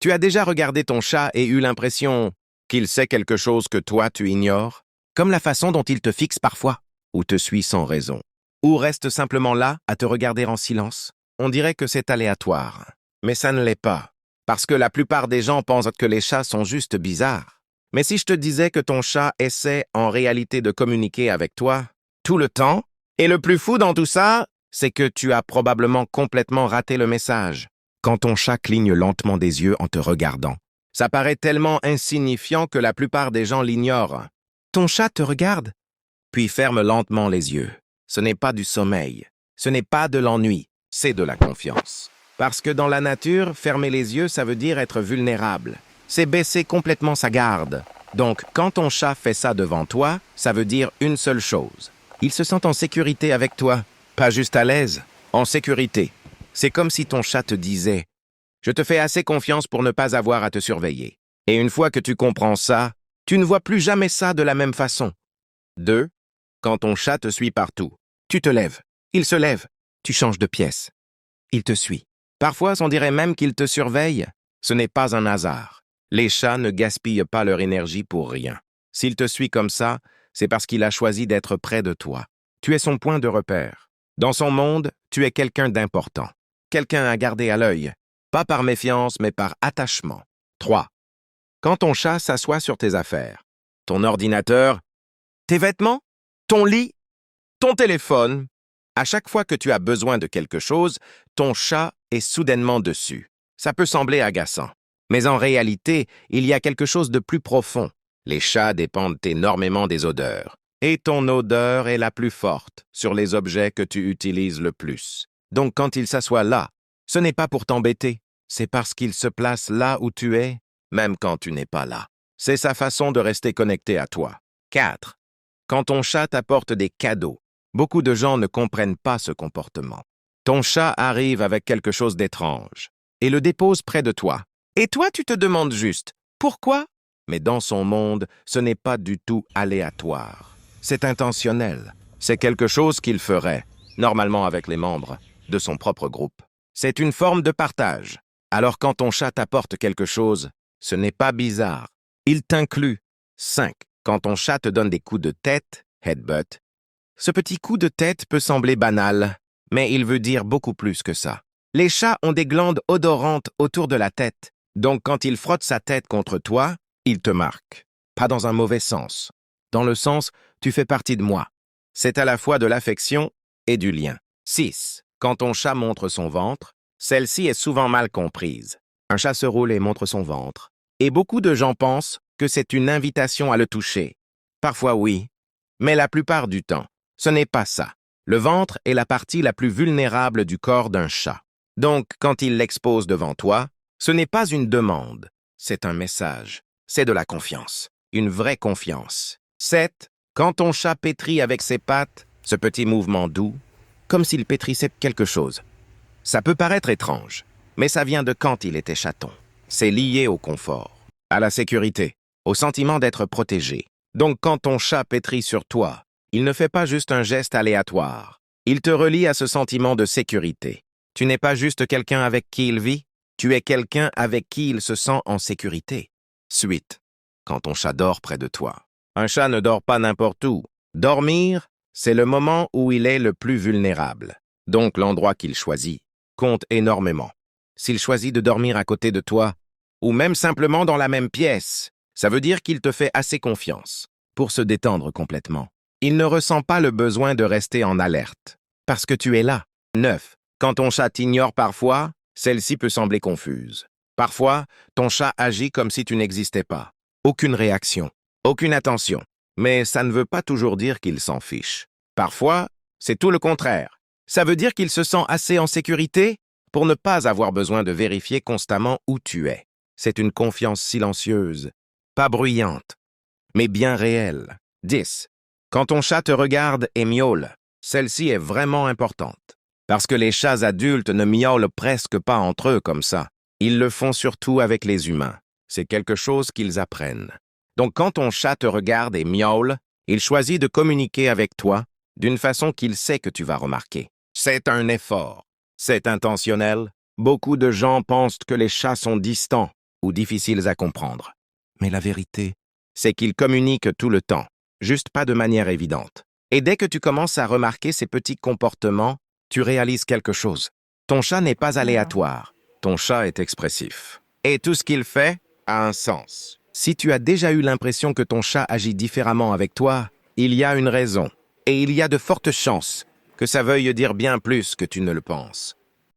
Tu as déjà regardé ton chat et eu l'impression qu'il sait quelque chose que toi tu ignores? Comme la façon dont il te fixe parfois, ou te suit sans raison, ou reste simplement là à te regarder en silence. On dirait que c'est aléatoire, mais ça ne l'est pas, parce que la plupart des gens pensent que les chats sont juste bizarres. Mais si je te disais que ton chat essaie en réalité de communiquer avec toi tout le temps, et le plus fou dans tout ça, c'est que tu as probablement complètement raté le message. Quand ton chat cligne lentement des yeux en te regardant, ça paraît tellement insignifiant que la plupart des gens l'ignorent. Ton chat te regarde, puis ferme lentement les yeux. Ce n'est pas du sommeil, ce n'est pas de l'ennui, c'est de la confiance. Parce que dans la nature, fermer les yeux, ça veut dire être vulnérable. C'est baisser complètement sa garde. Donc, quand ton chat fait ça devant toi, ça veut dire une seule chose. Il se sent en sécurité avec toi, pas juste à l'aise, en sécurité. C'est comme si ton chat te disait « Je te fais assez confiance pour ne pas avoir à te surveiller. » Et une fois que tu comprends ça, tu ne vois plus jamais ça de la même façon. 2. Quand ton chat te suit partout, tu te lèves, il se lève, tu changes de pièce. Il te suit. Parfois, on dirait même qu'il te surveille. Ce n'est pas un hasard. Les chats ne gaspillent pas leur énergie pour rien. S'il te suit comme ça, c'est parce qu'il a choisi d'être près de toi. Tu es son point de repère. Dans son monde, tu es quelqu'un d'important. Quelqu'un à garder à l'œil. Pas par méfiance, mais par attachement. 3. Quand ton chat s'assoit sur tes affaires, ton ordinateur, tes vêtements, ton lit, ton téléphone, à chaque fois que tu as besoin de quelque chose, ton chat est soudainement dessus. Ça peut sembler agaçant. Mais en réalité, il y a quelque chose de plus profond. Les chats dépendent énormément des odeurs. Et ton odeur est la plus forte sur les objets que tu utilises le plus. Donc quand il s'assoit là, ce n'est pas pour t'embêter, c'est parce qu'il se place là où tu es, même quand tu n'es pas là. C'est sa façon de rester connecté à toi. 4. Quand ton chat t'apporte des cadeaux, beaucoup de gens ne comprennent pas ce comportement. Ton chat arrive avec quelque chose d'étrange et le dépose près de toi. Et toi, tu te demandes juste « Pourquoi ?» Mais dans son monde, ce n'est pas du tout aléatoire. C'est intentionnel. C'est quelque chose qu'il ferait, normalement avec les membres de son propre groupe. C'est une forme de partage. Alors quand ton chat t'apporte quelque chose, ce n'est pas bizarre. Il t'inclut. 5. Quand ton chat te donne des coups de tête, headbutt, ce petit coup de tête peut sembler banal, mais il veut dire beaucoup plus que ça. Les chats ont des glandes odorantes autour de la tête. Donc quand il frotte sa tête contre toi, il te marque. Pas dans un mauvais sens. Dans le sens, tu fais partie de moi. C'est à la fois de l'affection et du lien. 6. Quand ton chat montre son ventre, celle-ci est souvent mal comprise. Un chat se roule et montre son ventre. Et beaucoup de gens pensent que c'est une invitation à le toucher. Parfois oui, mais la plupart du temps, ce n'est pas ça. Le ventre est la partie la plus vulnérable du corps d'un chat. Donc, quand il l'expose devant toi, ce n'est pas une demande, c'est un message. C'est de la confiance, une vraie confiance. 7. Quand ton chat pétrit avec ses pattes, ce petit mouvement doux, comme s'il pétrissait quelque chose. Ça peut paraître étrange, mais ça vient de quand il était chaton. C'est lié au confort, à la sécurité, au sentiment d'être protégé. Donc quand ton chat pétrit sur toi, il ne fait pas juste un geste aléatoire. Il te relie à ce sentiment de sécurité. Tu n'es pas juste quelqu'un avec qui il vit, tu es quelqu'un avec qui il se sent en sécurité. 8. Quand ton chat dort près de toi. Un chat ne dort pas n'importe où. Dormir, c'est le moment où il est le plus vulnérable. Donc l'endroit qu'il choisit compte énormément. S'il choisit de dormir à côté de toi, ou même simplement dans la même pièce, ça veut dire qu'il te fait assez confiance pour se détendre complètement. Il ne ressent pas le besoin de rester en alerte, parce que tu es là. 9. Quand ton chat t'ignore parfois, celle-ci peut sembler confuse. Parfois, ton chat agit comme si tu n'existais pas. Aucune réaction, aucune attention. Mais ça ne veut pas toujours dire qu'il s'en fiche. Parfois, c'est tout le contraire. Ça veut dire qu'il se sent assez en sécurité pour ne pas avoir besoin de vérifier constamment où tu es. C'est une confiance silencieuse, pas bruyante, mais bien réelle. 10. Quand ton chat te regarde et miaule, celle-ci est vraiment importante. Parce que les chats adultes ne miaulent presque pas entre eux comme ça. Ils le font surtout avec les humains. C'est quelque chose qu'ils apprennent. Donc quand ton chat te regarde et miaule, il choisit de communiquer avec toi d'une façon qu'il sait que tu vas remarquer. C'est un effort. C'est intentionnel. Beaucoup de gens pensent que les chats sont distants ou difficiles à comprendre. Mais la vérité, c'est qu'ils communiquent tout le temps, juste pas de manière évidente. Et dès que tu commences à remarquer ces petits comportements, tu réalises quelque chose. Ton chat n'est pas aléatoire, ton chat est expressif. Et tout ce qu'il fait a un sens. Si tu as déjà eu l'impression que ton chat agit différemment avec toi, il y a une raison. Et il y a de fortes chances que ça veuille dire bien plus que tu ne le penses.